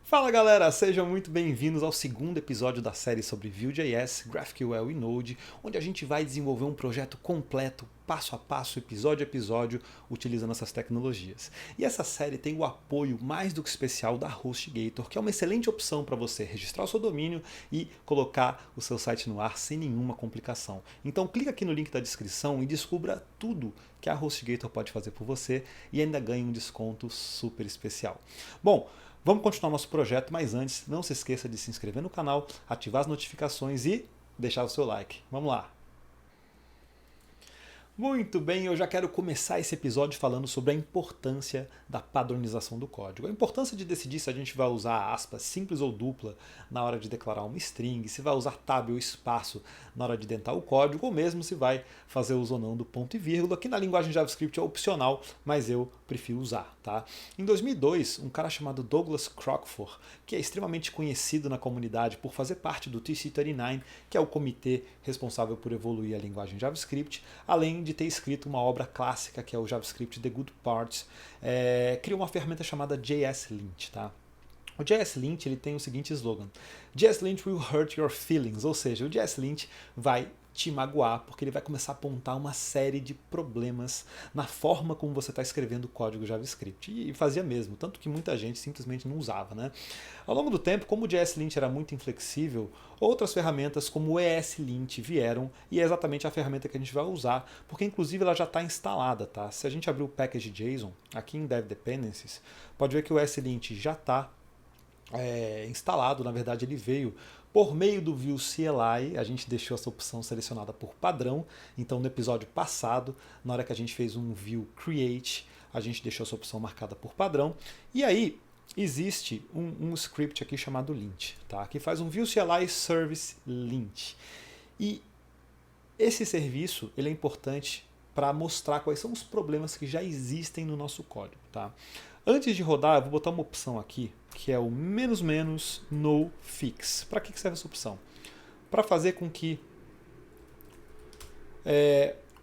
Fala galera, sejam muito bem-vindos ao segundo episódio da série sobre Vue.js, GraphQL e Node, onde a gente vai desenvolver um projeto completo, passo a passo, episódio a episódio, utilizando essas tecnologias. E essa série tem o apoio mais do que especial da HostGator, que é uma excelente opção para você registrar o seu domínio e colocar o seu site no ar sem nenhuma complicação. Então clica aqui no link da descrição e descubra tudo que a HostGator pode fazer por você e ainda ganhe um desconto super especial. Bom, vamos continuar nosso projeto, mas antes, não se esqueça de se inscrever no canal, ativar as notificações e deixar o seu like. Vamos lá! Muito bem, eu já quero começar esse episódio falando sobre a importância da padronização do código. A importância de decidir se a gente vai usar aspas simples ou dupla na hora de declarar uma string, se vai usar tab ou espaço na hora de dentar o código, ou mesmo se vai fazer uso ou não do ponto e vírgula, que na linguagem JavaScript é opcional, mas eu prefiro usar. Tá? Em 2002, um cara chamado Douglas Crockford, que é extremamente conhecido na comunidade por fazer parte do TC39, que é o comitê responsável por evoluir a linguagem JavaScript, além de ter escrito uma obra clássica que é o JavaScript The Good Parts, criou uma ferramenta chamada JSLint. Tá? O JSLint ele tem o seguinte slogan: JSLint will hurt your feelings, ou seja, o JSLint vai te magoar, porque ele vai começar a apontar uma série de problemas na forma como você está escrevendo o código JavaScript. E fazia mesmo, tanto que muita gente simplesmente não usava. Né? Ao longo do tempo, como o JSLint era muito inflexível, outras ferramentas como o ESLint vieram, e é exatamente a ferramenta que a gente vai usar, porque inclusive ela já está instalada. Tá? Se a gente abrir o package.json, aqui em Dev Dependencies, pode ver que o ESLint já está instalado. Na verdade ele veio por meio do Vue CLI, a gente deixou essa opção selecionada por padrão, então no episódio passado, na hora que a gente fez um Vue Create, a gente deixou essa opção marcada por padrão, e aí existe um script aqui chamado lint, tá? Que faz um Vue CLI Service lint, e esse serviço ele é importante para mostrar quais são os problemas que já existem no nosso código. Tá? Antes de rodar, eu vou botar uma opção aqui, que é o "no fix". Para que serve essa opção? Para fazer com que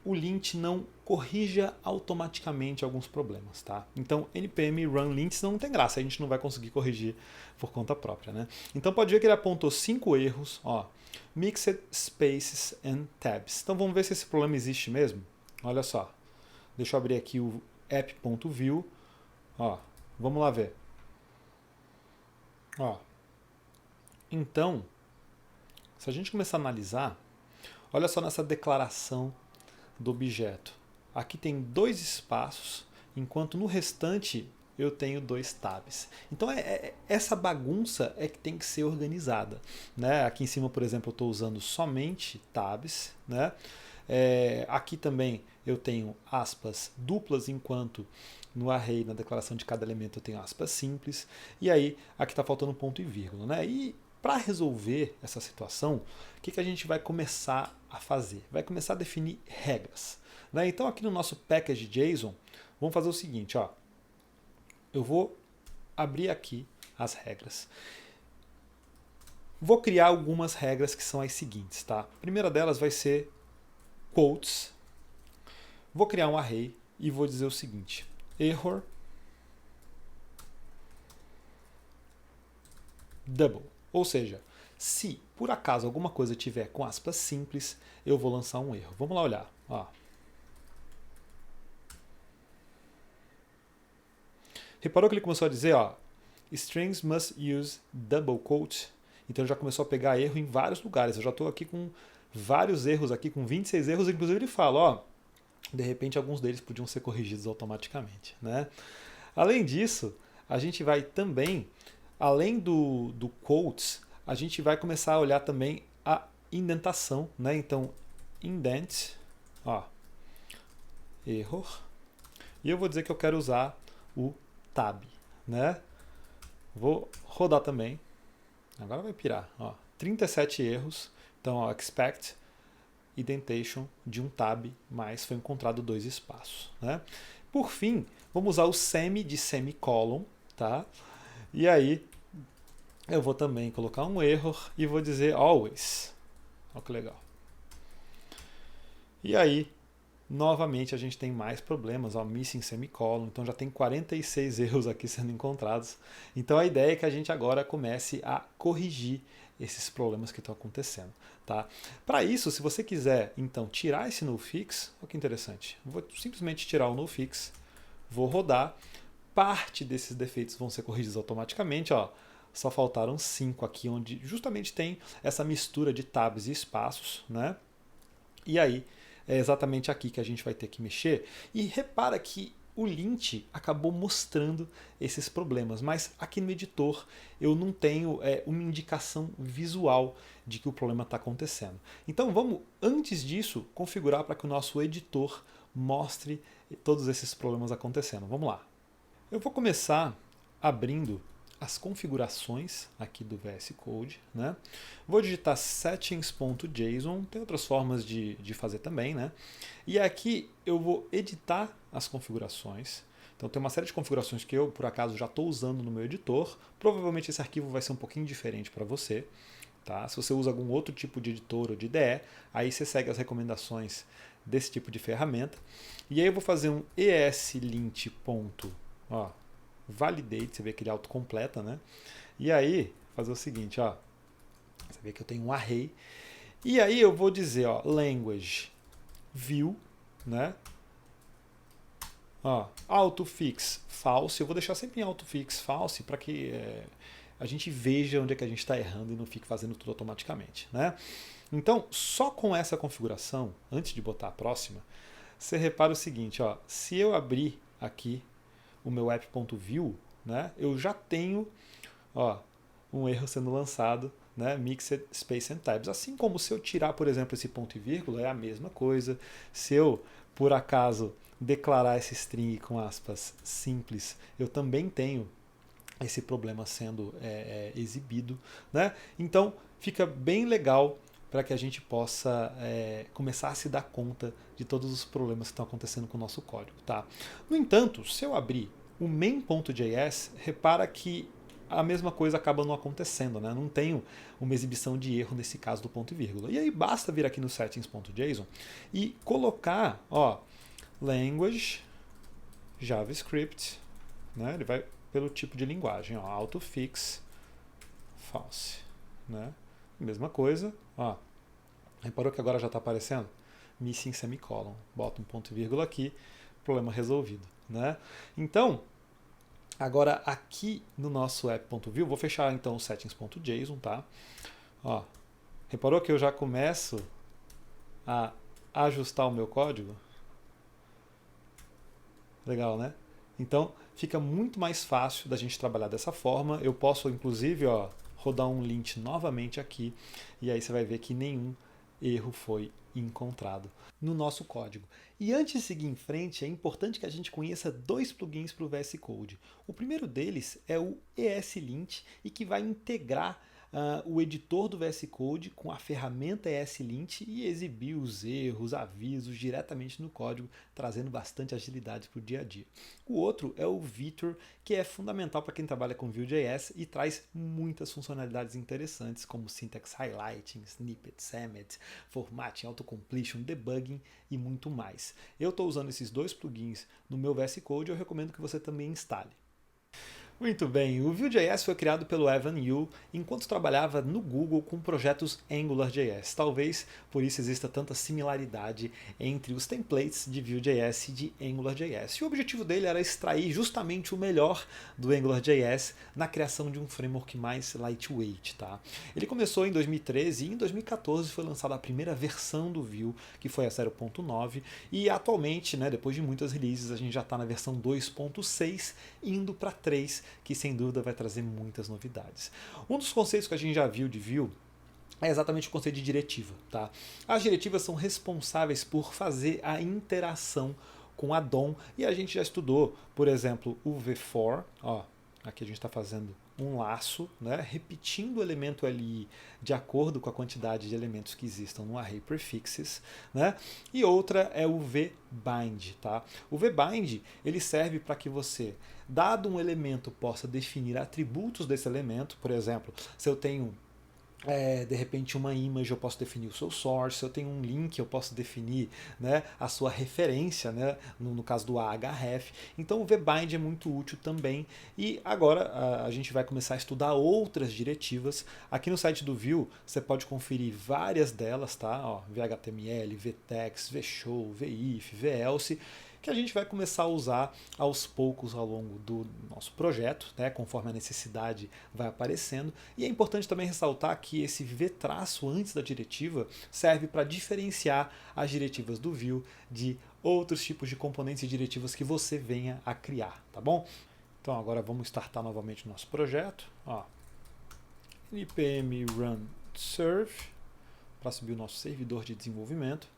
o lint não corrija automaticamente alguns problemas. Tá? Então, npm run lints não tem graça, a gente não vai conseguir corrigir por conta própria. Né? Então, pode ver que ele apontou 5 erros, ó, mixed spaces and tabs. Então, vamos ver se esse problema existe mesmo. Olha só, deixa eu abrir aqui o app.vue, ó, vamos lá ver. Ó, então, se a gente começar a analisar, olha só nessa declaração do objeto. Aqui tem 2 espaços, enquanto no restante eu tenho 2 tabs. Então essa bagunça é que tem que ser organizada. Né? Aqui em cima, por exemplo, eu estou usando somente tabs. Né? Aqui também eu tenho aspas duplas, enquanto no array, na declaração de cada elemento, eu tenho aspas simples. E aí, aqui está faltando um ponto e vírgula. Né? E para resolver essa situação, o que a gente vai começar a fazer? Vai começar a definir regras. Né? Então, aqui no nosso package.json, vamos fazer o seguinte. Ó, eu vou abrir aqui as regras. Vou criar algumas regras que são as seguintes. Tá? A primeira delas vai ser quotes. Vou criar um array e vou dizer o seguinte: error double. Ou seja, se por acaso alguma coisa tiver com aspas simples, eu vou lançar um erro. Vamos lá olhar. Ó. Reparou que ele começou a dizer, ó, strings must use double quote. Então ele já começou a pegar erro em vários lugares. Eu já estou aqui com vários erros, aqui com 26 erros. Inclusive ele fala, ó, de repente alguns deles podiam ser corrigidos automaticamente. Né? Além disso, a gente vai também, além do quotes, a gente vai começar a olhar também a indentação. Né? Então, indent, ó, error, e eu vou dizer que eu quero usar o tab. Né? Vou rodar também. Agora vai pirar. Ó, 37 erros. Então, ó, expect indentation de um tab, mas foi encontrado 2 espaços. Né? Por fim, vamos usar o semi de semicolon. Tá? E aí, eu vou também colocar um error e vou dizer always. Olha que legal. E aí, novamente a gente tem mais problemas, ó, missing semicolon, então já tem 46 erros aqui sendo encontrados. Então a ideia é que a gente agora comece a corrigir esses problemas que estão acontecendo. Tá? Para isso, se você quiser então tirar esse nofix, olha que interessante, vou simplesmente tirar o nofix, vou rodar, parte desses defeitos vão ser corrigidos automaticamente, ó. Só faltaram 5 aqui, onde justamente tem essa mistura de tabs e espaços, né? E aí, é exatamente aqui que a gente vai ter que mexer. E repara que o lint acabou mostrando esses problemas, mas aqui no editor eu não tenho uma indicação visual de que o problema está acontecendo. Então vamos, antes disso, configurar para que o nosso editor mostre todos esses problemas acontecendo. Vamos lá. Eu vou começar abrindo as configurações aqui do VS Code, né? Vou digitar settings.json, tem outras formas de fazer também, né? E aqui eu vou editar as configurações. Então tem uma série de configurações que eu, por acaso, já estou usando no meu editor. Provavelmente esse arquivo vai ser um pouquinho diferente para você. Tá? Se você usa algum outro tipo de editor ou de IDE, aí você segue as recomendações desse tipo de ferramenta. E aí eu vou fazer um eslint. Validate, você vê que ele autocompleta, né? E aí, fazer o seguinte, ó. Você vê que eu tenho um array. E aí eu vou dizer, ó, language view, né? Ó, autofix false. Eu vou deixar sempre em autofix false para que a gente veja onde é que a gente está errando e não fique fazendo tudo automaticamente, né? Então, só com essa configuração, antes de botar a próxima, você repara o seguinte, ó, se eu abrir aqui o meu app.view, né, eu já tenho, ó, um erro sendo lançado, né, Mixed Space and Tabs. Assim como se eu tirar, por exemplo, esse ponto e vírgula, é a mesma coisa. Se eu, por acaso, declarar esse string com aspas simples, eu também tenho esse problema sendo exibido, né? Então, fica bem legal para que a gente possa começar a se dar conta de todos os problemas que estão acontecendo com o nosso código. Tá? No entanto, se eu abrir o main.js, repara que a mesma coisa acaba não acontecendo, né? Não tenho uma exibição de erro nesse caso do ponto e vírgula. E aí basta vir aqui no settings.json e colocar, ó, language JavaScript, né? Ele vai pelo tipo de linguagem, ó, autofix false, né? Mesma coisa, ó. Reparou que agora já está aparecendo? Missing semicolon. Bota um ponto e vírgula aqui, problema resolvido, né? Então, agora aqui no nosso app.view, vou fechar então o settings.json, tá? Ó, reparou que eu já começo a ajustar o meu código? Legal, né? Então, fica muito mais fácil da gente trabalhar dessa forma. Eu posso, inclusive, ó, rodar um lint novamente aqui, e aí você vai ver que nenhum erro foi encontrado no nosso código. E antes de seguir em frente, é importante que a gente conheça dois plugins para o VS Code. O primeiro deles é o ESLint, e que vai integrar o editor do VS Code com a ferramenta ESLint e exibir os erros, avisos diretamente no código, trazendo bastante agilidade para o dia a dia. O outro é o Vitor, que é fundamental para quem trabalha com Vue.js e traz muitas funcionalidades interessantes, como syntax highlighting, snippet, Emmet, formatting, autocompletion, debugging e muito mais. Eu estou usando esses dois plugins no meu VS Code e eu recomendo que você também instale. Muito bem, o Vue.js foi criado pelo Evan You enquanto trabalhava no Google com projetos AngularJS. Talvez por isso exista tanta similaridade entre os templates de Vue.js e de AngularJS. E o objetivo dele era extrair justamente o melhor do AngularJS na criação de um framework mais lightweight. Tá? Ele começou em 2013 e em 2014 foi lançada a primeira versão do Vue, que foi a 0.9, e atualmente, né, depois de muitas releases, a gente já está na versão 2.6, indo para 3, que sem dúvida vai trazer muitas novidades. Um dos conceitos que a gente já viu de Vue é exatamente o conceito de diretiva. Tá? As diretivas são responsáveis por fazer a interação com a DOM, e a gente já estudou, por exemplo, o V4, ó, aqui a gente está fazendo um laço, né, repetindo o elemento ali de acordo com a quantidade de elementos que existam no array prefixes, né? E outra é o vbind, tá? O vbind, ele serve para que você, dado um elemento, possa definir atributos desse elemento. Por exemplo, se eu tenho de repente uma image eu posso definir o seu source, se eu tenho um link eu posso definir, né, a sua referência, né, no caso do ahref. Então o vbind é muito útil também. E agora a gente vai começar a estudar outras diretivas. Aqui no site do Vue você pode conferir várias delas, tá? Ó, vhtml, vtext, vshow, vif, velse, que a gente vai começar a usar aos poucos ao longo do nosso projeto, né, conforme a necessidade vai aparecendo. E é importante também ressaltar que esse v- antes da diretiva serve para diferenciar as diretivas do Vue de outros tipos de componentes e diretivas que você venha a criar, tá bom? Então agora vamos startar novamente o nosso projeto. Ó, npm run serve para subir o nosso servidor de desenvolvimento.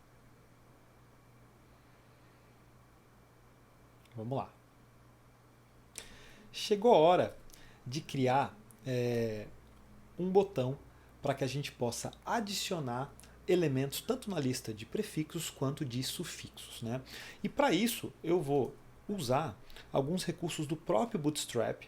Vamos lá. Chegou a hora de criar um botão para que a gente possa adicionar elementos tanto na lista de prefixos quanto de sufixos, né? E para isso eu vou usar alguns recursos do próprio Bootstrap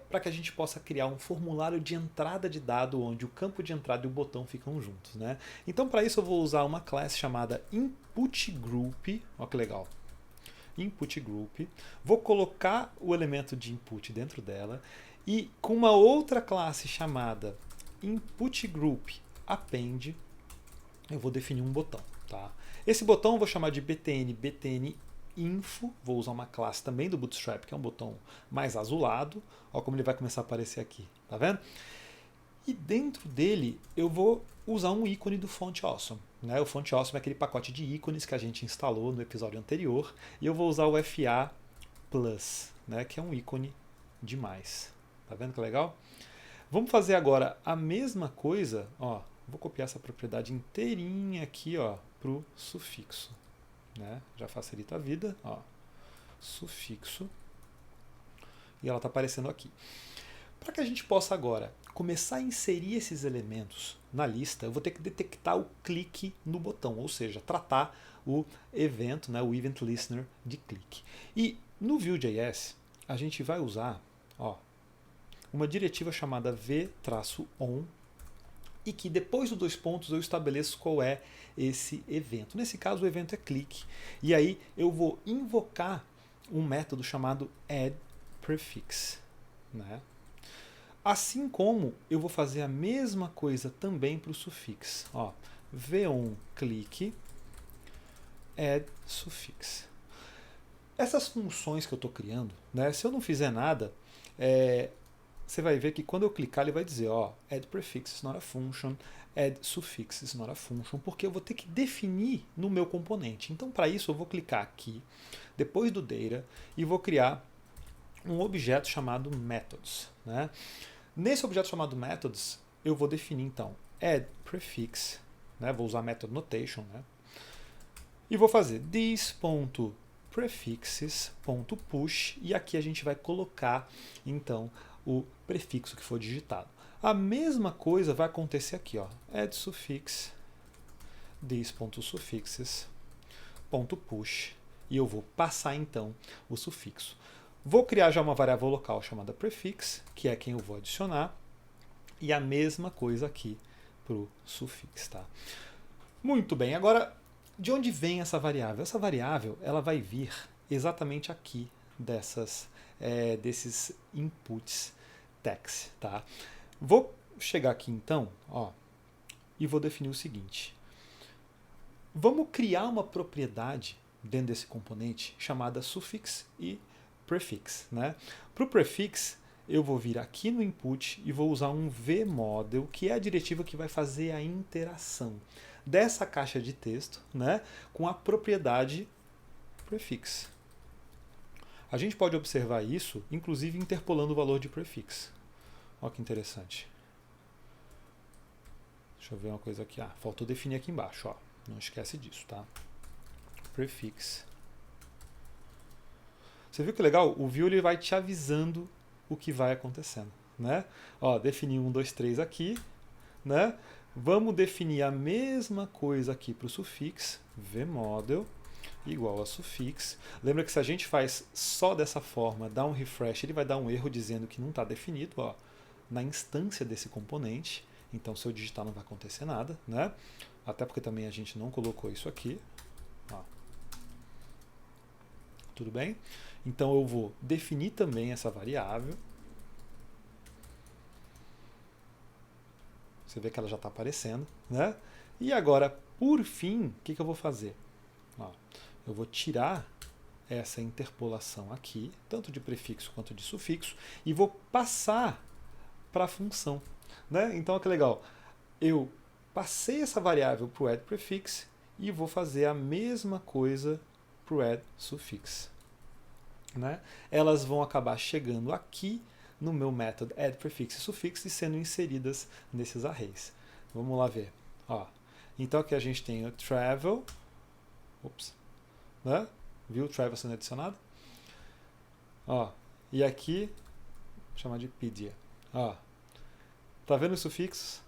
para que a gente possa criar um formulário de entrada de dado onde o campo de entrada e o botão ficam juntos, né? Então para isso eu vou usar uma classe chamada inputGroup, olha que legal. Input Group, vou colocar o elemento de input dentro dela e com uma outra classe chamada Input Group Append, eu vou definir um botão. Tá? Esse botão eu vou chamar de btn info, vou usar uma classe também do Bootstrap, que é um botão mais azulado. Olha como ele vai começar a aparecer aqui, tá vendo? E dentro dele eu vou usar um ícone do Font Awesome. Né? O Font Awesome é aquele pacote de ícones que a gente instalou no episódio anterior. E eu vou usar o FA Plus, né? Que é um ícone de mais. Tá vendo que legal? Vamos fazer agora a mesma coisa. Ó, vou copiar essa propriedade inteirinha aqui para o sufixo. Né? Já facilita a vida. Ó, sufixo. E ela está aparecendo aqui. Para que a gente possa agora começar a inserir esses elementos na lista, eu vou ter que detectar o clique no botão, ou seja, tratar o evento, né, o Event Listener de clique. E no Vue.js, a gente vai usar uma diretiva chamada v-on e que depois do dois pontos eu estabeleço qual é esse evento. Nesse caso, o evento é clique. E aí eu vou invocar um método chamado addPrefix. Né? Assim como eu vou fazer a mesma coisa também para o sufix. Ó, v1 clique add suffix. Essas funções que eu estou criando, né, se eu não fizer nada, você vai ver que quando eu clicar ele vai dizer add prefix is not a function, add suffix is not a function, porque eu vou ter que definir no meu componente. Então para isso eu vou clicar aqui, depois do data, e vou criar um objeto chamado methods. Né? Nesse objeto chamado methods, eu vou definir então add prefix, né? Vou usar method notation, né? E vou fazer this.prefixes.push e aqui a gente vai colocar então o prefixo que for digitado. A mesma coisa vai acontecer aqui, add suffix this.suffixes.push e eu vou passar então o sufixo. Vou criar já uma variável local chamada prefix, que é quem eu vou adicionar, e a mesma coisa aqui para o sufixo. Tá? Muito bem, agora de onde vem essa variável? Essa variável ela vai vir exatamente aqui desses inputs text. Tá? Vou chegar aqui então e vou definir o seguinte. Vamos criar uma propriedade dentro desse componente chamada suffix e prefix. Né? Para o prefix, eu vou vir aqui no input e vou usar um vModel, que é a diretiva que vai fazer a interação dessa caixa de texto, né, com a propriedade prefix. A gente pode observar isso, inclusive interpolando o valor de prefix. Olha que interessante. Deixa eu ver uma coisa aqui. Faltou definir aqui embaixo. Não esquece disso, tá? Prefix. Você viu que legal? O Vue ele vai te avisando o que vai acontecendo. Né? Defini 1, 2, 3 aqui. Né? Vamos definir a mesma coisa aqui para o sufix, vModel, igual a sufix. Lembra que se a gente faz só dessa forma, dá um refresh, ele vai dar um erro dizendo que não está definido na instância desse componente. Então, se eu digitar não vai acontecer nada, né? Até porque também a gente não colocou isso aqui. Ó. Tudo bem? Então, eu vou definir também essa variável. Você vê que ela já está aparecendo, né? E agora, por fim, o que eu vou fazer? Ó, eu vou tirar essa interpolação aqui, tanto de prefixo quanto de sufixo, e vou passar para a função. Né? Então, olha que legal. Eu passei essa variável para o addPrefix e vou fazer a mesma coisa para o addSuffix. Né? Elas vão acabar chegando aqui no meu método addPrefix e suffix e sendo inseridas nesses arrays. Vamos lá ver. Ó, então aqui a gente tem o travel, né? Viu o travel sendo adicionado? Ó, e aqui, vou chamar de pedia. Ó, tá vendo os sufixos?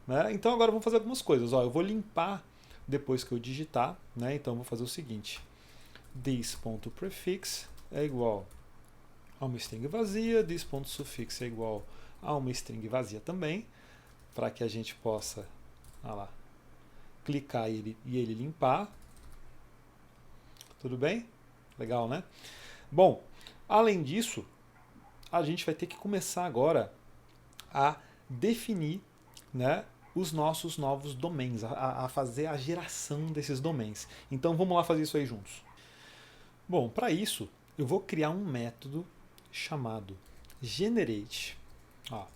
Né? Então agora vamos fazer algumas coisas. Ó, eu vou limpar depois que eu digitar. Né? Então eu vou fazer o seguinte. This.prefix é igual a uma string vazia. This.suffix é igual a uma string vazia também. Para que a gente possa clicar e ele limpar. Tudo bem? Legal, né? Bom, além disso, a gente vai ter que começar agora a definir, né, os nossos novos domains, a fazer a geração desses domains. Então vamos lá fazer isso aí juntos. Bom, para isso eu vou criar um método chamado generate. Ó.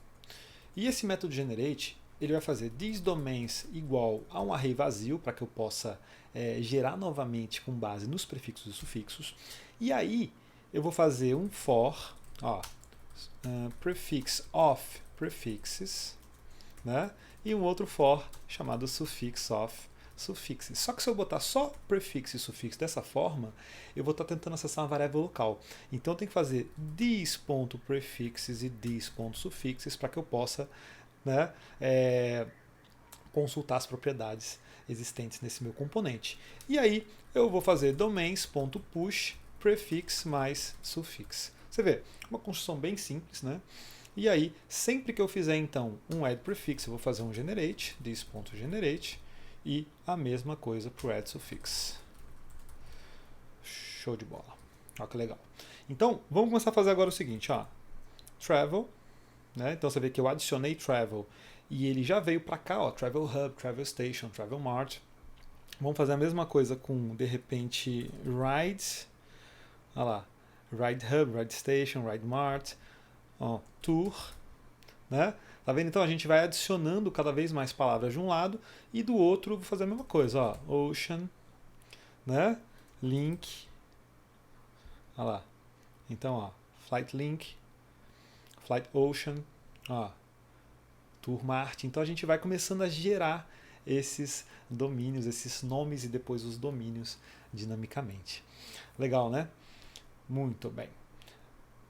E esse método generate ele vai fazer thisDomains igual a um array vazio para que eu possa gerar novamente com base nos prefixos e sufixos. E aí eu vou fazer um for, prefix of prefixes, né? E um outro for chamado suffix of suffixes. Só que se eu botar só prefixo e sufixo dessa forma, eu vou estar tentando acessar uma variável local. Então eu tenho que fazer this.prefixes e this.suffixes para que eu possa, né, consultar as propriedades existentes nesse meu componente. E aí eu vou fazer domains.push prefix mais suffix. Você vê, uma construção bem simples, né? E aí, sempre que eu fizer então um addPrefix, eu vou fazer um generate, this.generate, e a mesma coisa para o addSuffix. Show de bola. Olha que legal. Então, vamos começar a fazer agora o seguinte, ó. Travel, né? Então você vê que eu adicionei travel e ele já veio para cá, ó, Travel Hub, Travel Station, Travel Mart. Vamos fazer a mesma coisa com, de repente, Ride. Olha lá, Ride Hub, Ride Station, Ride Mart, ó, Tour, né? Tá vendo? Então a gente vai adicionando cada vez mais palavras de um lado e do outro vou fazer a mesma coisa, ó, Ocean, né? Link, olha lá. Então, ó, Flight Link, Flight Ocean, ó, Tour Mart. Então a gente vai começando a gerar esses domínios, esses nomes e depois os domínios dinamicamente. Legal, né? Muito bem.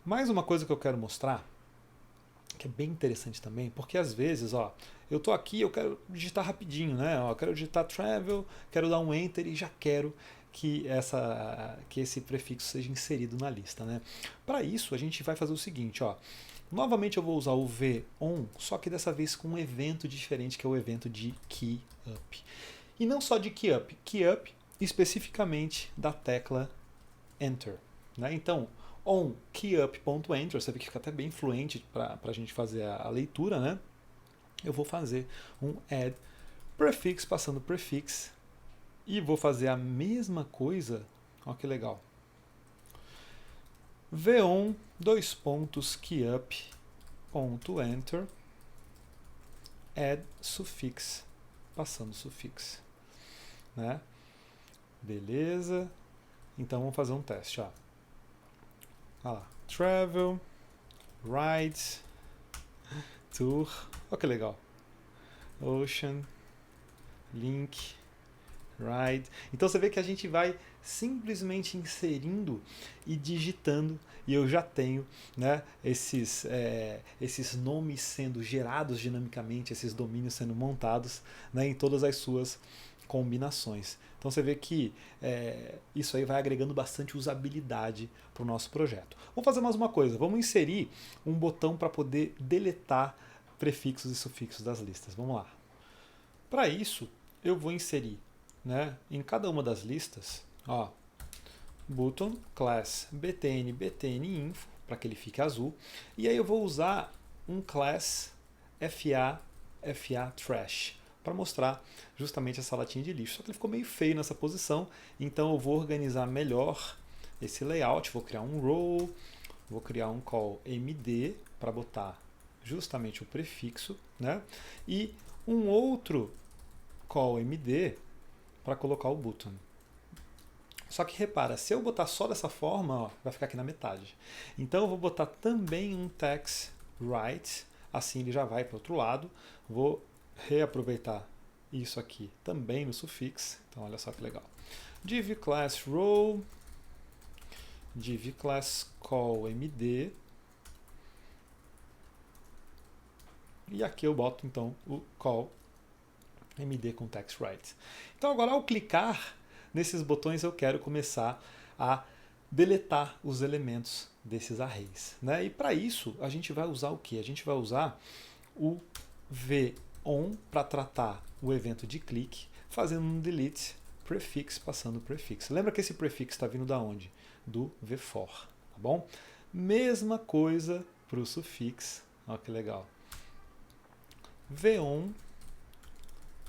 Mais uma coisa que eu quero mostrar, que é bem interessante também, porque às vezes, ó, eu tô aqui, eu quero digitar rapidinho, né? Ó, eu quero digitar travel, quero dar um enter e já quero que esse prefixo seja inserido na lista, né? Para isso, a gente vai fazer o seguinte, ó. Novamente eu vou usar o VON, só que dessa vez com um evento diferente, que é o evento de KeyUp. E não só de KeyUp especificamente da tecla Enter. Né? Então, on KeyUp.enter, você vê que fica até bem fluente para a gente fazer a leitura, né? Eu vou fazer um add prefix passando prefix e vou fazer a mesma coisa, olha que legal. VON KeyUp.enter add suffix passando sufix, né? Beleza. Então vamos fazer um teste, ó. Olha lá. Travel, Ride, Tour, olha que legal. Ocean, Link, Ride. Então você vê que a gente vai simplesmente inserindo e digitando e eu já tenho, né, esses nomes sendo gerados dinamicamente, esses domínios sendo montados, né, em todas as suas combinações. Então você vê que isso aí vai agregando bastante usabilidade para o nosso projeto. Vamos fazer mais uma coisa, vamos inserir um botão para poder deletar prefixos e sufixos das listas. Vamos lá. Para isso, eu vou inserir, né, em cada uma das listas, ó, button class btn info, para que ele fique azul, e aí eu vou usar um class fa trash para mostrar justamente essa latinha de lixo. Só que ele ficou meio feio nessa posição, então eu vou organizar melhor esse layout, vou criar um row, vou criar um call md para botar justamente o prefixo, né? E um outro call md para colocar o button. Só que repara, se eu botar só dessa forma, ó, vai ficar aqui na metade. Então eu vou botar também um text right, assim ele já vai para o outro lado. Vou reaproveitar isso aqui também no sufix. Então olha só que legal. Div class row, div class call md. E aqui eu boto então o call md com text right. Então agora ao clicar nesses botões eu quero começar a deletar os elementos desses arrays, né? E para isso a gente vai usar o que? A gente vai usar o von para tratar o evento de clique, fazendo um delete prefix, passando o prefixo. Lembra que esse prefixo está vindo da onde? Do vfor, tá bom? Mesma coisa para o sufix, olha que legal. von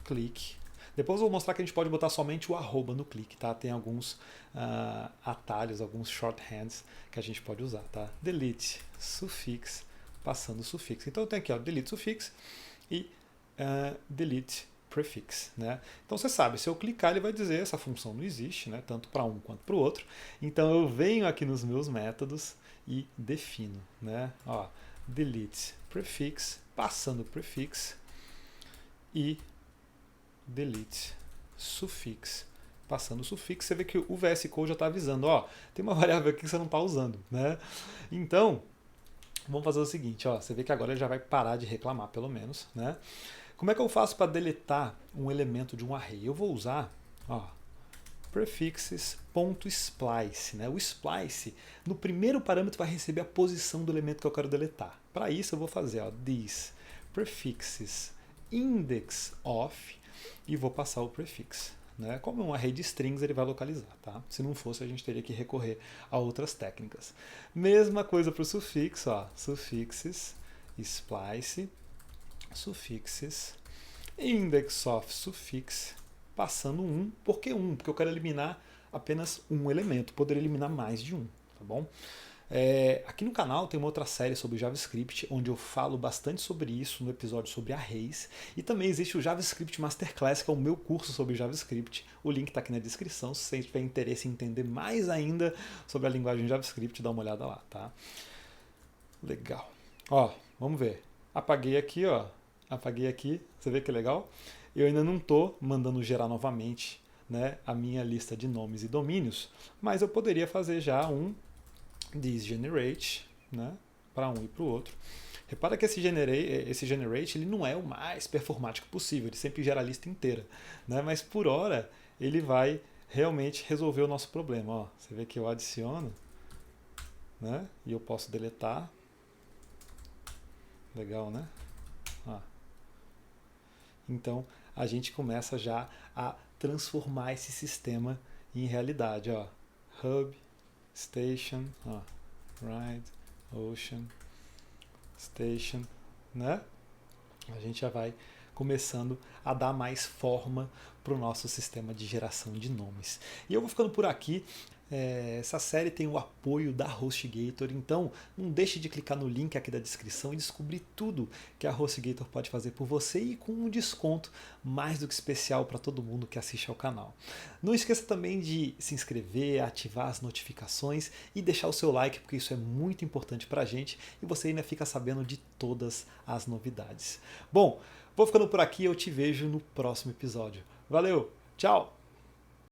clique. Depois eu vou mostrar que a gente pode botar somente o arroba no clique, tá? Tem alguns atalhos, alguns shorthands que a gente pode usar, tá? Delete sufix, passando o sufixo. Então eu tenho aqui, ó, delete sufix e delete prefix, né? Então você sabe, se eu clicar ele vai dizer essa função não existe, né? Tanto para um quanto para o outro. Então eu venho aqui nos meus métodos e defino, né? Ó, delete prefix, passando o prefix e delete sufix, passando o sufixo. Você vê que o VS Code já está avisando, ó, tem uma variável aqui que você não está usando, né? Então, vamos fazer o seguinte, ó, você vê que agora ele já vai parar de reclamar, pelo menos, né? Como é que eu faço para deletar um elemento de um array? Eu vou usar, ó, prefixes.splice, né? O splice, no primeiro parâmetro, vai receber a posição do elemento que eu quero deletar. Para isso eu vou fazer, ó, this prefixes index of e vou passar o prefix, né? Como é um array de strings, ele vai localizar, tá? Se não fosse, a gente teria que recorrer a outras técnicas. Mesma coisa para o sufixo, ó, suffixes, splice, suffixes, index of suffix, passando 1. Por que 1? Porque eu quero eliminar apenas um elemento, poderia eliminar mais de um, tá bom? Aqui no canal tem uma outra série sobre JavaScript, onde eu falo bastante sobre isso no episódio sobre arrays. E também existe o JavaScript Masterclass, que é o meu curso sobre JavaScript. O link está aqui na descrição, se você tiver interesse em entender mais ainda sobre a linguagem JavaScript, dá uma olhada lá, tá? Legal. Ó, vamos ver. Apaguei aqui, ó. Apaguei aqui, você vê que legal? Eu ainda não estou mandando gerar novamente, né, a minha lista de nomes e domínios, mas eu poderia fazer já um this generate, né, para um e para o outro. Repara que esse generate ele não é o mais performático possível, ele sempre gera a lista inteira, né, mas por hora ele vai realmente resolver o nosso problema. Ó, você vê que eu adiciono, né, e eu posso deletar. Legal, né? Ó. Então a gente começa já a transformar esse sistema em realidade. Ó. Hub, Station, ó, Ride, Ocean, Station, né? A gente já vai começando a dar mais forma para o nosso sistema de geração de nomes. E eu vou ficando por aqui. Essa série tem o apoio da HostGator, então não deixe de clicar no link aqui da descrição e descobrir tudo que a HostGator pode fazer por você e com um desconto mais do que especial para todo mundo que assiste ao canal. Não esqueça também de se inscrever, ativar as notificações e deixar o seu like, porque isso é muito importante para a gente e você ainda fica sabendo de todas as novidades. Bom, vou ficando por aqui e eu te vejo no próximo episódio. Valeu, tchau!